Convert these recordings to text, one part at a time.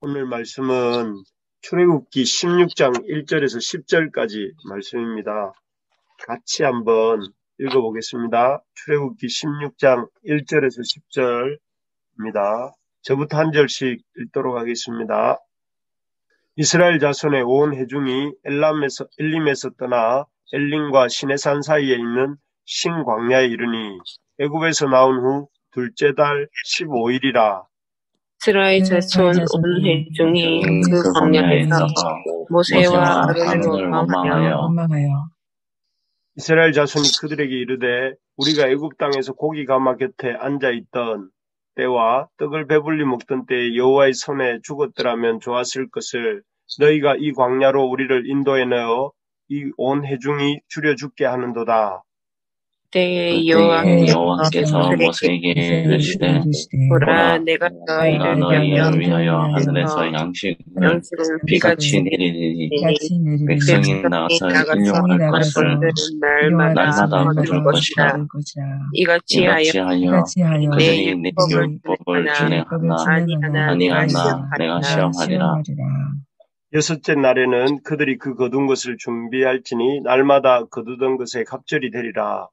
오늘 말씀은 출애굽기 16장 1절에서 10절까지 말씀입니다. 같이 한번 읽어보겠습니다. 출애굽기 16장 1절에서 10절입니다. 저부터 한 절씩 읽도록 하겠습니다. 이스라엘 자손의 온 회중이 엘림에서 떠나 엘림과 시내산 사이에 있는 신광야에 이르니 애굽에서 나온 후 둘째 달 15일이라. 이스라엘 자손 온 회중이 그 광야에서 모세와 아론을 원망하여 이스라엘 자손이 그들에게 이르되 우리가 애굽 땅에서 고기 가마 곁에 앉아 있던 때와 떡을 배불리 먹던 때에 여호와의 손에 죽었더라면 좋았을 것을 너희가 이 광야로 우리를 인도해 넣어 이 온 회중이 줄여 죽게 하는도다. 그때 여호와께서 모세에게 이르시되 보라 내가 너희를 위하여 하늘에서 양식을 비같이 내리니 백성이 나가서 일용할 것을 날마다 거둘 것이라. 이같이 하여 그들이 내 율법을 준행하나 아니하나 내가 시험하리라. 여섯째 날에는 그들이 그 거둔 것을 준비할지니 날마다 거두던 것에 갑절이 되리라.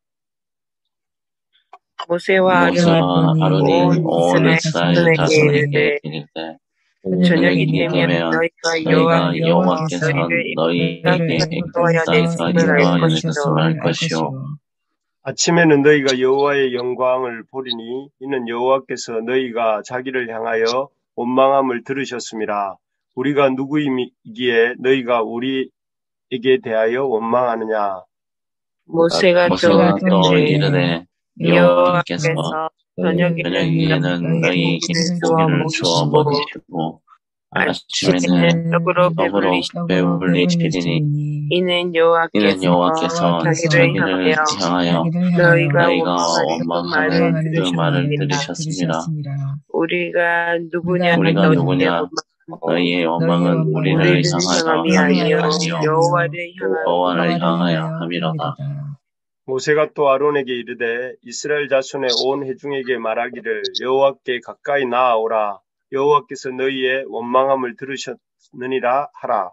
모세와 아론이 온 이스라엘 자손에게 이르되 저녁이 되면 너희가 여호와께서 너희에게 땅에서 인도하여 내셨음을 알 것이요 아침에는 너희가 여호와의 영광을 보리니 이는 여호와께서 너희가 자기를 향하여 원망함을 들으셨음이라. 우리가 누구이기에 너희가 우리에게 대하여 원망하느냐. 모세가 또 이르되 여호와께서 저녁에는 너희에게 고기를 주어 먹이시고 아침에는 떡으로 배불리시리니 이는 여호와께서 자기를 향하여 너희가 원망하는 그 말을 들으셨습니다. 우리가 누구냐 너희의 원망은 우리를 향하여 아니요 여호와를 향하여 함이로다. 모세가 또 아론에게 이르되 이스라엘 자손의 온 회중에게 말하기를 여호와께 가까이 나아오라. 여호와께서 너희의 원망함을 들으셨느니라 하라.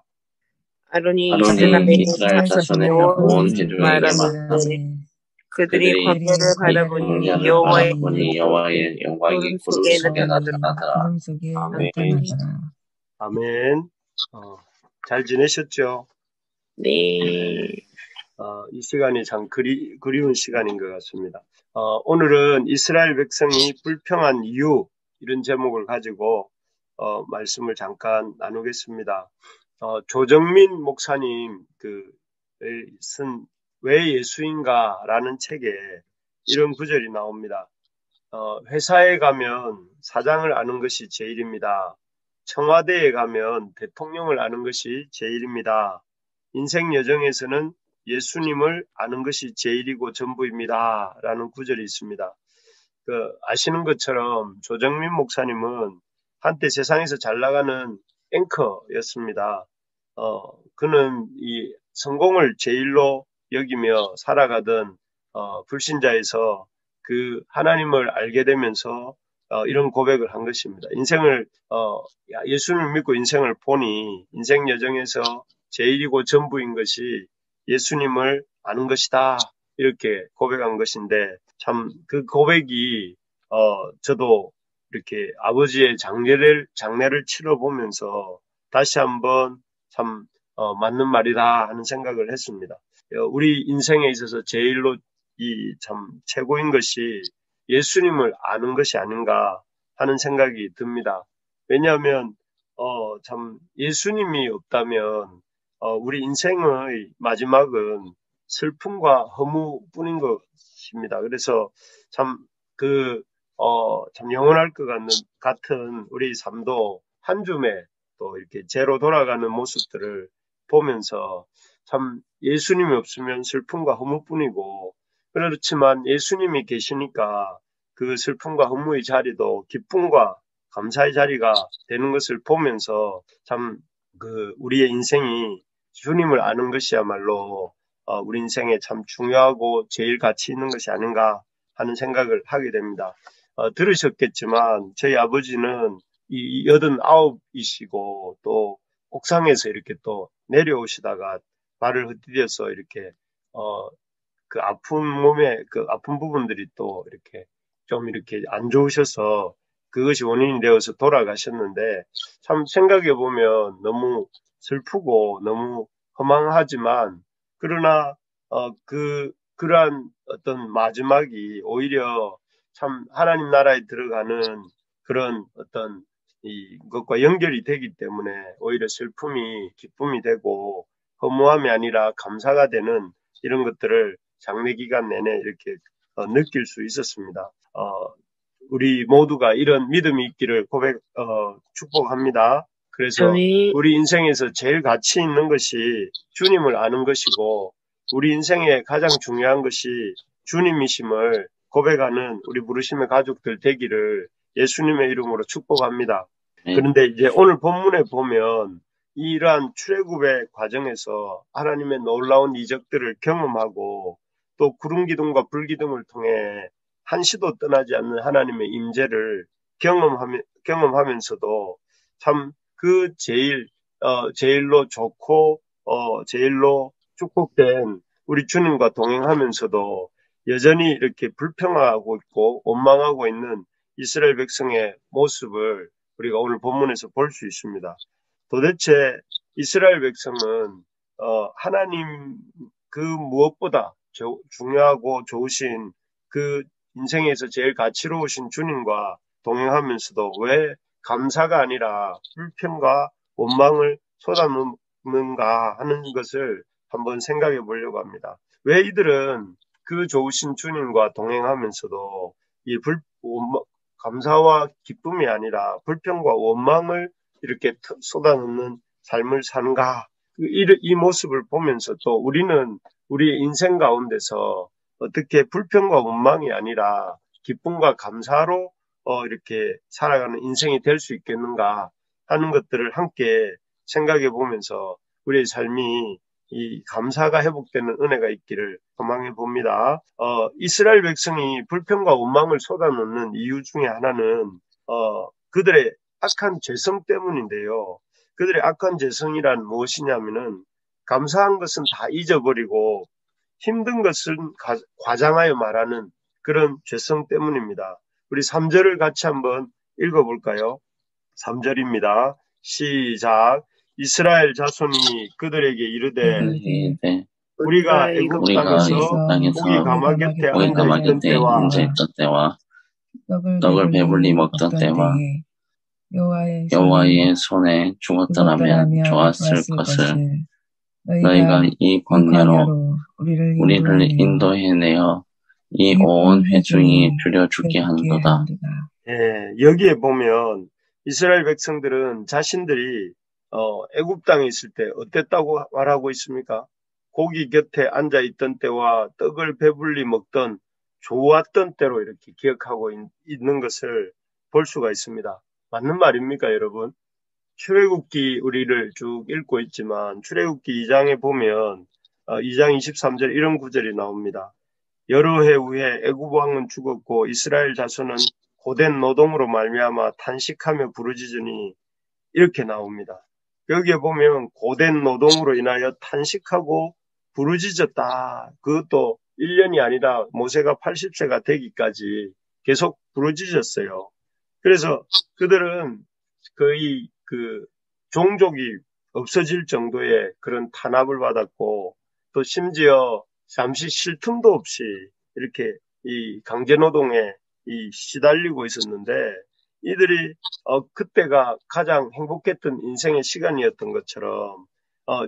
아론이 이스라엘 자손의 온 회중에게 말하되 그들이 광야를 바라보니 여호와의 영광이 구름 속에 나타나더라. 아멘. 잘 지내셨죠? 네. 이 시간이 참 그리운 시간인 것 같습니다. 오늘은 이스라엘 백성이 불평한 이유, 이런 제목을 가지고 말씀을 잠깐 나누겠습니다. 조정민 목사님 쓴 왜 예수인가라는 책에 이런 구절이 나옵니다. 회사에 가면 사장을 아는 것이 제일입니다. 청와대에 가면 대통령을 아는 것이 제일입니다. 인생 여정에서는 예수님을 아는 것이 제일이고 전부입니다. 라는 구절이 있습니다. 아시는 것처럼 조정민 목사님은 한때 세상에서 잘 나가는 앵커였습니다. 그는 이 성공을 제일로 여기며 살아가던 불신자에서 그 하나님을 알게 되면서 이런 고백을 한 것입니다. 예수님을 믿고 인생을 보니 인생 여정에서 제일이고 전부인 것이 예수님을 아는 것이다. 이렇게 고백한 것인데 참 그 고백이 저도 이렇게 아버지의 장례를 치러보면서 다시 한번 참 맞는 말이다 하는 생각을 했습니다. 우리 인생에 있어서 제일로 참 최고인 것이 예수님을 아는 것이 아닌가 하는 생각이 듭니다. 왜냐하면 참 예수님이 없다면 우리 인생의 마지막은 슬픔과 허무뿐인 것입니다. 그래서 참 참 영원할 것 같은 우리 삶도 한 줌에 또 이렇게 죄로 돌아가는 모습들을 보면서 참 예수님이 없으면 슬픔과 허무뿐이고 그렇지만 예수님이 계시니까 그 슬픔과 허무의 자리도 기쁨과 감사의 자리가 되는 것을 보면서 참 우리의 인생이 주님을 아는 것이야말로 우리 인생에 참 중요하고 제일 가치 있는 것이 아닌가 하는 생각을 하게 됩니다. 들으셨겠지만 저희 아버지는 이 89이시고 또 옥상에서 이렇게 또 내려오시다가 발을 헛디뎌서 이렇게 그 아픈 몸에 그 아픈 부분들이 또 이렇게 좀 이렇게 안 좋으셔서 그것이 원인이 되어서 돌아가셨는데 참 생각해 보면 너무 슬프고 너무 허망하지만 그러나 그러한 어떤 마지막이 오히려 참 하나님 나라에 들어가는 그런 어떤 이것과 연결이 되기 때문에 오히려 슬픔이 기쁨이 되고 허무함이 아니라 감사가 되는 이런 것들을 장례 기간 내내 이렇게 느낄 수 있었습니다. 우리 모두가 이런 믿음이 있기를 축복합니다. 그래서 아멘. 우리 인생에서 제일 가치 있는 것이 주님을 아는 것이고 우리 인생의 가장 중요한 것이 주님이심을 고백하는 우리 부르심의 가족들 되기를 예수님의 이름으로 축복합니다. 그런데 이제 오늘 본문에 보면 이러한 출애굽의 과정에서 하나님의 놀라운 이적들을 경험하고 또 구름 기둥과 불 기둥을 통해 한시도 떠나지 않는 하나님의 임재를 경험하면서도 참 그 제일로 좋고 제일로 축복된 우리 주님과 동행하면서도 여전히 이렇게 불평하고 있고 원망하고 있는 이스라엘 백성의 모습을 우리가 오늘 본문에서 볼 수 있습니다. 도대체 이스라엘 백성은 하나님 그 무엇보다 중요하고 좋으신 그 인생에서 제일 가치로우신 주님과 동행하면서도 왜 감사가 아니라 불평과 원망을 쏟아놓는가 하는 것을 한번 생각해 보려고 합니다. 왜 이들은 그 좋으신 주님과 동행하면서도 감사와 기쁨이 아니라 불평과 원망을 이렇게 쏟아놓는 삶을 사는가? 이 모습을 보면서 또 우리는 우리의 인생 가운데서 어떻게 불평과 원망이 아니라 기쁨과 감사로 이렇게 살아가는 인생이 될 수 있겠는가 하는 것들을 함께 생각해 보면서 우리의 삶이 이 감사가 회복되는 은혜가 있기를 소망해 봅니다. 이스라엘 백성이 불평과 원망을 쏟아놓는 이유 중에 하나는 그들의 악한 죄성 때문인데요. 그들의 악한 죄성이란 무엇이냐면은 감사한 것은 다 잊어버리고 힘든 것은 과장하여 말하는 그런 죄성 때문입니다. 우리 3절을 같이 한번 읽어볼까요? 3절입니다. 시작. 이스라엘 자손이 그들에게 이르되 우리가 애굽 땅에서 고기 가마 곁에 앉아있던 때와 떡을 배불리 먹던 때와 여호와의 손에 죽었더라면 좋았을 것을 너희가 이 광야로 우리를 인도해내어 이 온 회중이 줄여 죽게 한도다. 여기에 보면 이스라엘 백성들은 자신들이 애굽 땅에 있을 때 어땠다고 말하고 있습니까? 고기 곁에 앉아있던 때와 떡을 배불리 먹던 좋았던 때로 이렇게 기억하고 있는 것을 볼 수가 있습니다. 맞는 말입니까, 여러분? 출애굽기 우리를 쭉 읽고 있지만 출애굽기 2장에 보면 2장 23절 이런 구절이 나옵니다. 여러 해 후에 애굽 왕은 죽었고 이스라엘 자손은 고된 노동으로 말미암아 탄식하며 부르짖으니 이렇게 나옵니다. 여기에 보면 고된 노동으로 인하여 탄식하고 부르짖었다. 그것도 1년이 아니라 모세가 80세가 되기까지 계속 부르짖었어요. 그래서 그들은 거의 그 종족이 없어질 정도의 그런 탄압을 받았고 또 심지어 잠시 쉴 틈도 없이 이렇게 이 강제노동에 시달리고 있었는데 이들이 그때가 가장 행복했던 인생의 시간이었던 것처럼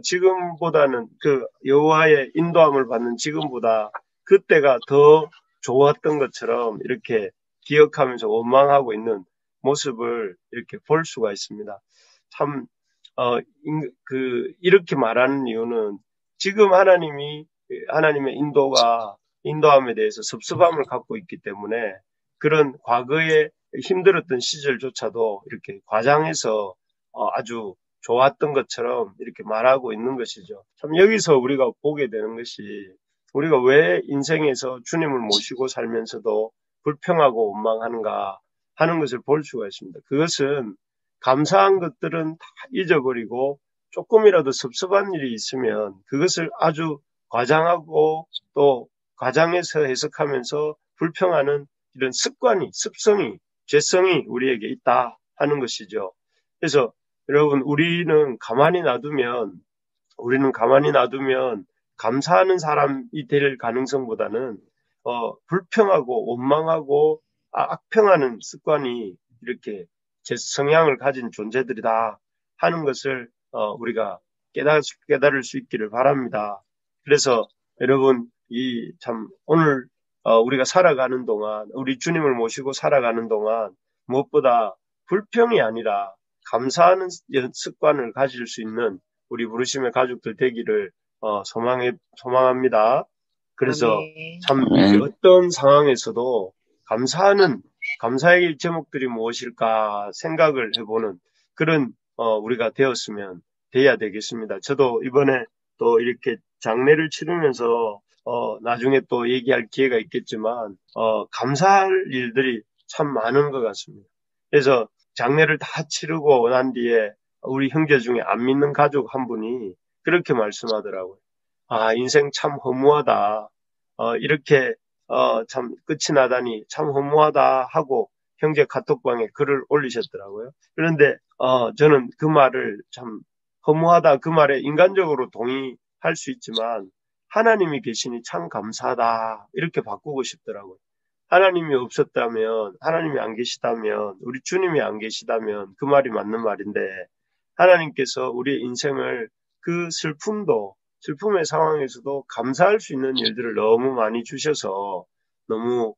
지금보다는 그 여호와의 인도함을 받는 지금보다 그때가 더 좋았던 것처럼 이렇게 기억하면서 원망하고 있는 모습을 이렇게 볼 수가 있습니다. 참 이렇게 말하는 이유는 지금 하나님의 인도함에 대해서 섭섭함을 갖고 있기 때문에 그런 과거에 힘들었던 시절조차도 이렇게 과장해서 아주 좋았던 것처럼 이렇게 말하고 있는 것이죠. 참 여기서 우리가 보게 되는 것이 우리가 왜 인생에서 주님을 모시고 살면서도 불평하고 원망하는가 하는 것을 볼 수가 있습니다. 그것은 감사한 것들은 다 잊어버리고 조금이라도 섭섭한 일이 있으면 그것을 아주 과장하고 또 과장해서 해석하면서 불평하는 이런 습관이, 습성이, 죄성이 우리에게 있다 하는 것이죠. 그래서 여러분, 우리는 가만히 놔두면 감사하는 사람이 될 가능성보다는 불평하고 원망하고 악평하는 습관이 이렇게 제 성향을 가진 존재들이다 하는 것을 우리가 깨달을 수 있기를 바랍니다. 그래서 여러분, 오늘 우리가 살아가는 동안, 우리 주님을 모시고 살아가는 동안 무엇보다 불평이 아니라 감사하는 습관을 가질 수 있는 우리 부르심의 가족들 되기를 소망합니다. 그래서 아멘. 참 어떤 상황에서도 감사의 제목들이 무엇일까 생각을 해보는 그런 우리가 돼야 되겠습니다. 저도 이번에 또 이렇게 장례를 치르면서 나중에 또 얘기할 기회가 있겠지만 감사할 일들이 참 많은 것 같습니다. 그래서 장례를 다 치르고 난 뒤에 우리 형제 중에 안 믿는 가족 한 분이 그렇게 말씀하더라고요. 인생 참 허무하다. 이렇게 참 끝이 나다니 참 허무하다 하고 형제 카톡방에 글을 올리셨더라고요. 그런데 저는 그 말을 참 허무하다 그 말에 인간적으로 동의할 수 있지만 하나님이 계시니 참 감사하다 이렇게 바꾸고 싶더라고요. 하나님이 없었다면, 하나님이 안 계시다면, 우리 주님이 안 계시다면 그 말이 맞는 말인데 하나님께서 우리의 인생을 그 슬픔의 상황에서도 감사할 수 있는 일들을 너무 많이 주셔서 너무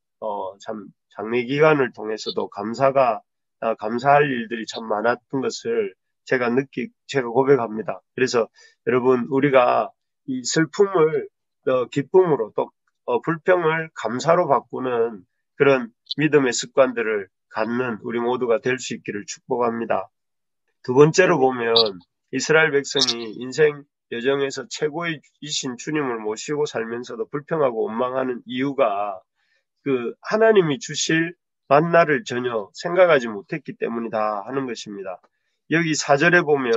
참 장례 기간을 통해서도 감사할 일들이 참 많았던 것을 제가 고백합니다. 그래서 여러분, 우리가 이 슬픔을 기쁨으로 또 불평을 감사로 바꾸는 그런 믿음의 습관들을 갖는 우리 모두가 될 수 있기를 축복합니다. 두 번째로 보면 이스라엘 백성이 인생 여정에서 최고이신 주님을 모시고 살면서도 불평하고 원망하는 이유가 그 하나님이 주실 만나를 전혀 생각하지 못했기 때문이다 하는 것입니다. 여기 4절에 보면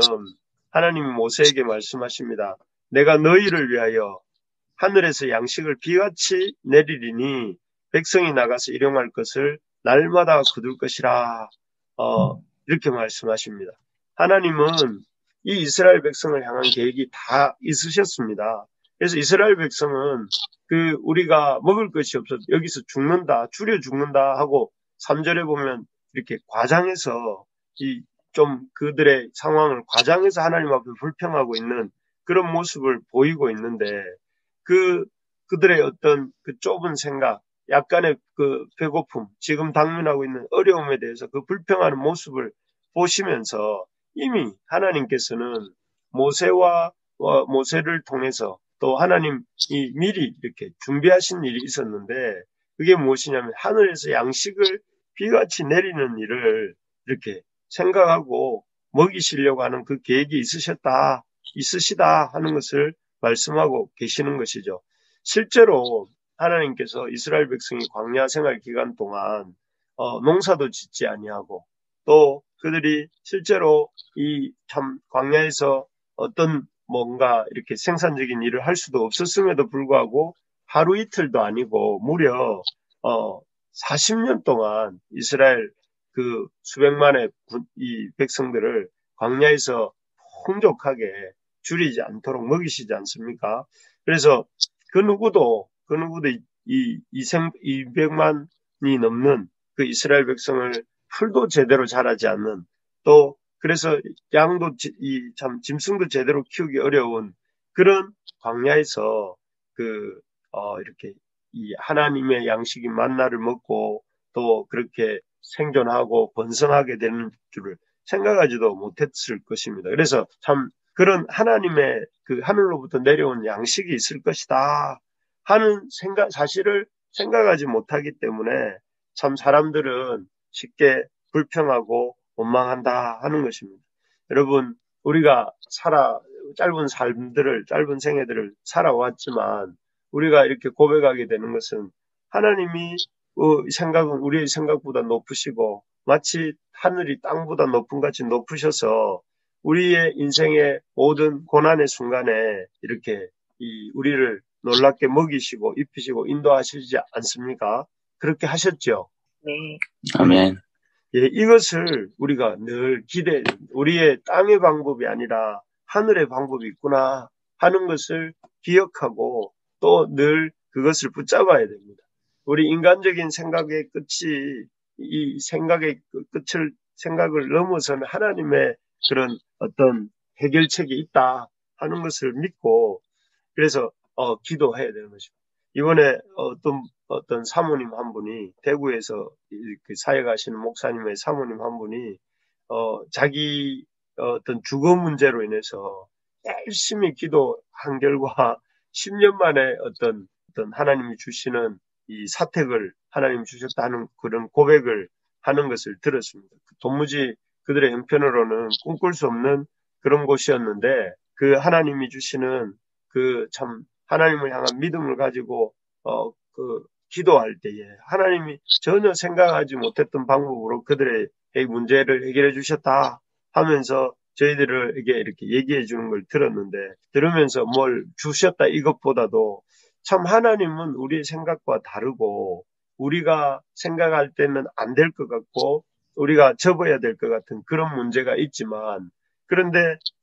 하나님이 모세에게 말씀하십니다. 내가 너희를 위하여 하늘에서 양식을 비같이 내리리니 백성이 나가서 일용할 것을 날마다 거둘 것이라 이렇게 말씀하십니다. 하나님은 이 이스라엘 백성을 향한 계획이 다 있으셨습니다. 그래서 이스라엘 백성은 우리가 먹을 것이 없어서 여기서 줄여 죽는다 하고 3절에 보면 이렇게 과장해서 좀 그들의 상황을 과장해서 하나님 앞에 불평하고 있는 그런 모습을 보이고 있는데 그들의 어떤 그 좁은 생각, 약간의 그 배고픔, 지금 당면하고 있는 어려움에 대해서 그 불평하는 모습을 보시면서 이미 하나님께서는 모세를 통해서 또 하나님이 미리 이렇게 준비하신 일이 있었는데 그게 무엇이냐면 하늘에서 양식을 비같이 내리는 일을 이렇게 생각하고 먹이시려고 하는 그 계획이 있으시다 하는 것을 말씀하고 계시는 것이죠. 실제로 하나님께서 이스라엘 백성이 광야 생활 기간 동안 농사도 짓지 아니하고 또 그들이 실제로 이 참 광야에서 어떤 뭔가 이렇게 생산적인 일을 할 수도 없었음에도 불구하고 하루 이틀도 아니고 무려 40년 동안 이스라엘 그 수백만의 이 백성들을 광야에서 풍족하게 줄이지 않도록 먹이시지 않습니까? 그래서 그 누구도 이 200만이 넘는 그 이스라엘 백성을 풀도 제대로 자라지 않는 또 그래서 양도 참 짐승도 제대로 키우기 어려운 그런 광야에서 이렇게 이 하나님의 양식인 만나를 먹고 또 그렇게 생존하고 번성하게 되는 줄을 생각하지도 못했을 것입니다. 그래서 참 그런 하나님의 그 하늘로부터 내려온 양식이 있을 것이다 하는 사실을 생각하지 못하기 때문에 참 사람들은 쉽게 불평하고 원망한다 하는 것입니다. 여러분, 우리가 짧은 생애들을 살아왔지만 우리가 이렇게 고백하게 되는 것은 하나님이 생각은 우리의 생각보다 높으시고 마치 하늘이 땅보다 높은 같이 높으셔서 우리의 인생의 모든 고난의 순간에 이렇게 우리를 놀랍게 먹이시고 입히시고 인도하시지 않습니까? 그렇게 하셨죠. 네. 아멘. 예, 이것을 우리가 늘 우리의 땅의 방법이 아니라 하늘의 방법이 있구나 하는 것을 기억하고 또 늘 그것을 붙잡아야 됩니다. 우리 인간적인 생각의 끝이 이 생각의 생각을 넘어서는 하나님의 그런 어떤 해결책이 있다 하는 것을 믿고 그래서 기도해야 되는 것입니다. 이번에 어떤 사모님 한 분이 대구에서 이렇게 사역하시는 목사님의 사모님 한 분이 자기 어떤 주거 문제로 인해서 열심히 기도한 결과 10년 만에 어떤 하나님이 주시는 이 사택을 하나님 주셨다는 그런 고백을 하는 것을 들었습니다. 도무지 그들의 형편으로는 꿈꿀 수 없는 그런 곳이었는데 그 하나님이 주시는 그 참 하나님을 향한 믿음을 가지고 기도할 때에 하나님이 전혀 생각하지 못했던 방법으로 그들의 문제를 해결해 주셨다 하면서 저희들에게 이렇게 얘기해 주는 걸 들었는데 들으면서 뭘 주셨다 이것보다도 참 하나님은 우리의 생각과 다르고 우리가 생각할 때는 안 될 것 같고 우리가 접어야 될 것 같은 그런 문제가 있지만 그런데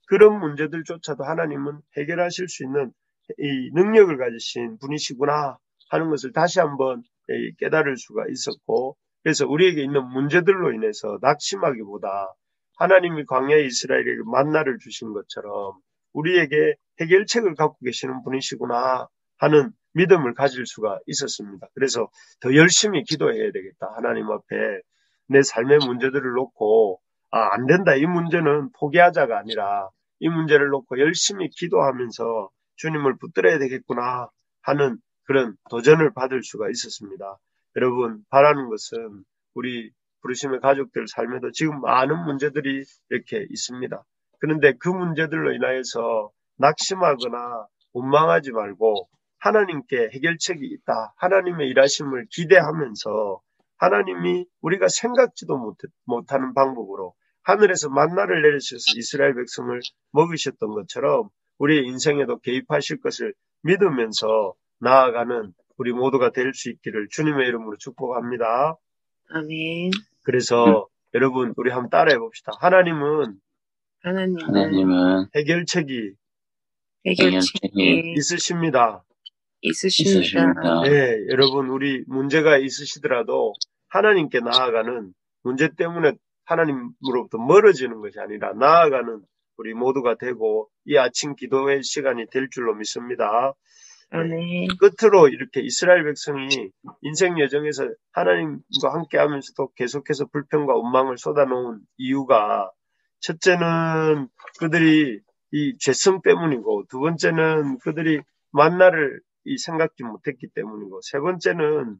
그런 문제들조차도 하나님은 해결하실 수 있는 이 능력을 가지신 분이시구나 하는 것을 다시 한번 깨달을 수가 있었고 그래서 우리에게 있는 문제들로 인해서 낙심하기보다 하나님이 광야의 이스라엘에게 만나를 주신 것처럼 우리에게 해결책을 갖고 계시는 분이시구나 하는 믿음을 가질 수가 있었습니다. 그래서 더 열심히 기도해야 되겠다. 하나님 앞에 내 삶의 문제들을 놓고 안 된다. 이 문제는 포기하자가 아니라 이 문제를 놓고 열심히 기도하면서 주님을 붙들어야 되겠구나 하는 그런 도전을 받을 수가 있었습니다. 여러분 바라는 것은 우리 부르심의 가족들 삶에도 지금 많은 문제들이 이렇게 있습니다. 그런데 그 문제들로 인하여서 낙심하거나 원망하지 말고 하나님께 해결책이 있다. 하나님의 일하심을 기대하면서 하나님이 우리가 생각지도 못하는 방법으로 하늘에서 만나를 내리셔서 이스라엘 백성을 먹으셨던 것처럼 우리의 인생에도 개입하실 것을 믿으면서 나아가는 우리 모두가 될 수 있기를 주님의 이름으로 축복합니다. 아멘. 그래서 여러분 우리 한번 따라해 봅시다. 하나님은 해결책이 있으십니다. 네, 여러분 우리 문제가 있으시더라도 하나님께 나아가는 문제 때문에 하나님으로부터 멀어지는 것이 아니라 나아가는 우리 모두가 되고 이 아침 기도의 시간이 될 줄로 믿습니다. 아멘. 끝으로 이렇게 이스라엘 백성이 인생 여정에서 하나님과 함께 하면서도 계속해서 불평과 원망을 쏟아놓은 이유가 첫째는 그들이 이 죄성 때문이고 두 번째는 그들이 만나를 생각지 못했기 때문이고 세 번째는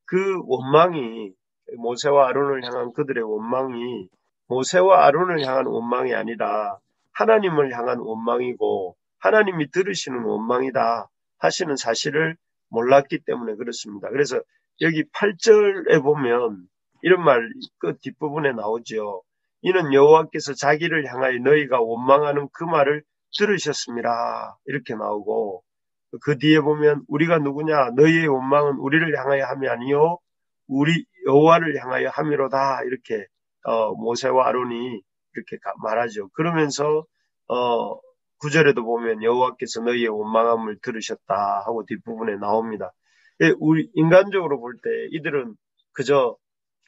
그 원망이 모세와 아론을 향한 그들의 원망이 모세와 아론을 향한 원망이 아니라 하나님을 향한 원망이고 하나님이 들으시는 원망이다 하시는 사실을 몰랐기 때문에 그렇습니다. 그래서 여기 8절에 보면 이런 말 끝 뒷부분에 나오죠. 이는 여호와께서 자기를 향하여 너희가 원망하는 그 말을 들으셨습니다. 이렇게 나오고 그 뒤에 보면 우리가 누구냐 너희의 원망은 우리를 향하여 함이 아니요 우리 여호와를 향하여 함이로다 이렇게 모세와 아론이 이렇게 말하죠. 그러면서 9절에도 보면 여호와께서 너희의 원망함을 들으셨다 하고 뒷부분에 나옵니다. 우리 인간적으로 볼 때 이들은 그저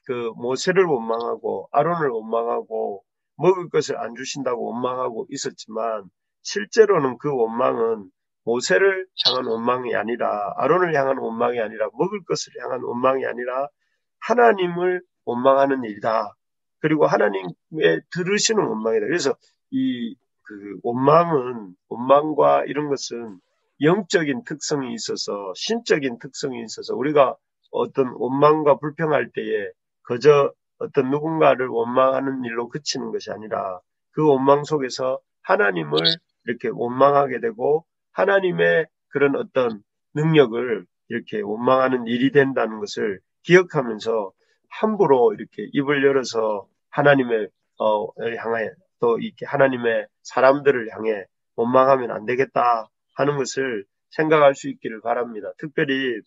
그 모세를 원망하고 아론을 원망하고 먹을 것을 안 주신다고 원망하고 있었지만 실제로는 그 원망은 모세를 향한 원망이 아니라 아론을 향한 원망이 아니라 먹을 것을 향한 원망이 아니라 하나님을 원망하는 일이다. 그리고 하나님의 들으시는 원망이다. 그래서 그 원망과 이런 것은 영적인 특성이 있어서 신적인 특성이 있어서 우리가 어떤 원망과 불평할 때에 그저 어떤 누군가를 원망하는 일로 그치는 것이 아니라 그 원망 속에서 하나님을 이렇게 원망하게 되고 하나님의 그런 어떤 능력을 이렇게 원망하는 일이 된다는 것을 기억하면서 함부로 이렇게 입을 열어서 하나님의 향해 또 이렇게 하나님의 사람들을 향해 원망하면 안 되겠다 하는 것을 생각할 수 있기를 바랍니다. 특별히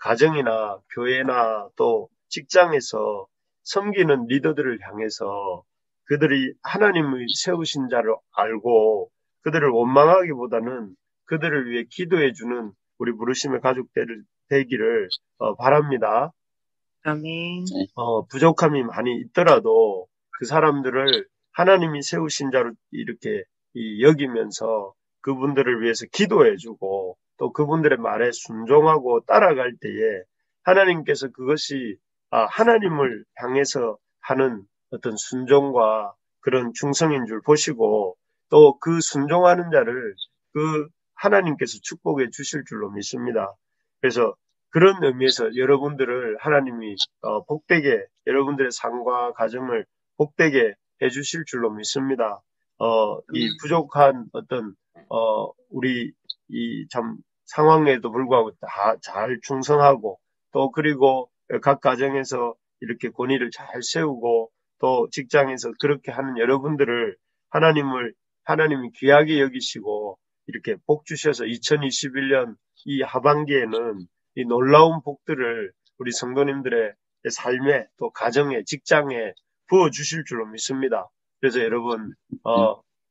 가정이나 교회나 또 직장에서 섬기는 리더들을 향해서 그들이 하나님의 세우신 자를 알고 그들을 원망하기보다는 그들을 위해 기도해주는 우리 부르심의 가족들 되기를 바랍니다. 아멘. 부족함이 많이 있더라도 그 사람들을 하나님이 세우신 자로 이렇게 여기면서 그분들을 위해서 기도해주고 또 그분들의 말에 순종하고 따라갈 때에 하나님께서 그것이 하나님을 향해서 하는 어떤 순종과 그런 충성인 줄 보시고 또 그 순종하는 자를 그 하나님께서 축복해 주실 줄로 믿습니다. 그래서 그런 의미에서 여러분들을 하나님이 복되게 여러분들의 삶과 가정을 복되게 해주실 줄로 믿습니다. 이 부족한 어떤 우리 이 참 상황에도 불구하고 다 잘 충성하고 또 그리고 각 가정에서 이렇게 권위를 잘 세우고 또 직장에서 그렇게 하는 여러분들을 하나님이 귀하게 여기시고 이렇게 복 주셔서 2021년 이 하반기에는 이 놀라운 복들을 우리 성도님들의 삶에 또 가정에 직장에 부어주실 줄로 믿습니다. 그래서 여러분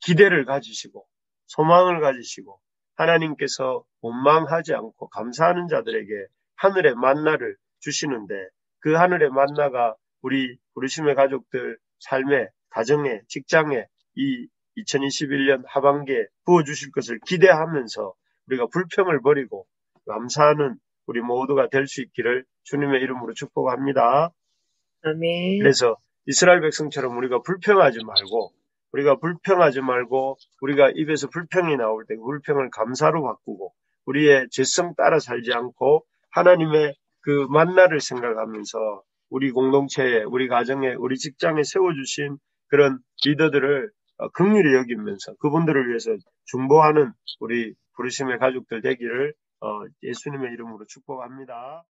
기대를 가지시고 소망을 가지시고 하나님께서 원망하지 않고 감사하는 자들에게 하늘의 만나를 주시는데 그 하늘의 만나가 우리 부르심의 가족들 삶에 가정에 직장에 이 2021년 하반기에 부어주실 것을 기대하면서 우리가 불평을 버리고 감사하는 우리 모두가 될 수 있기를 주님의 이름으로 축복합니다. 아멘. 그래서 이스라엘 백성처럼 우리가 불평하지 말고 우리가 입에서 불평이 나올 때 불평을 감사로 바꾸고 우리의 죄성 따라 살지 않고 하나님의 그 만나를 생각하면서 우리 공동체에 우리 가정에 우리 직장에 세워주신 그런 리더들을 긍휼히 여기면서 그분들을 위해서 중보하는 우리 부르심의 가족들 되기를 예수님의 이름으로 축복합니다.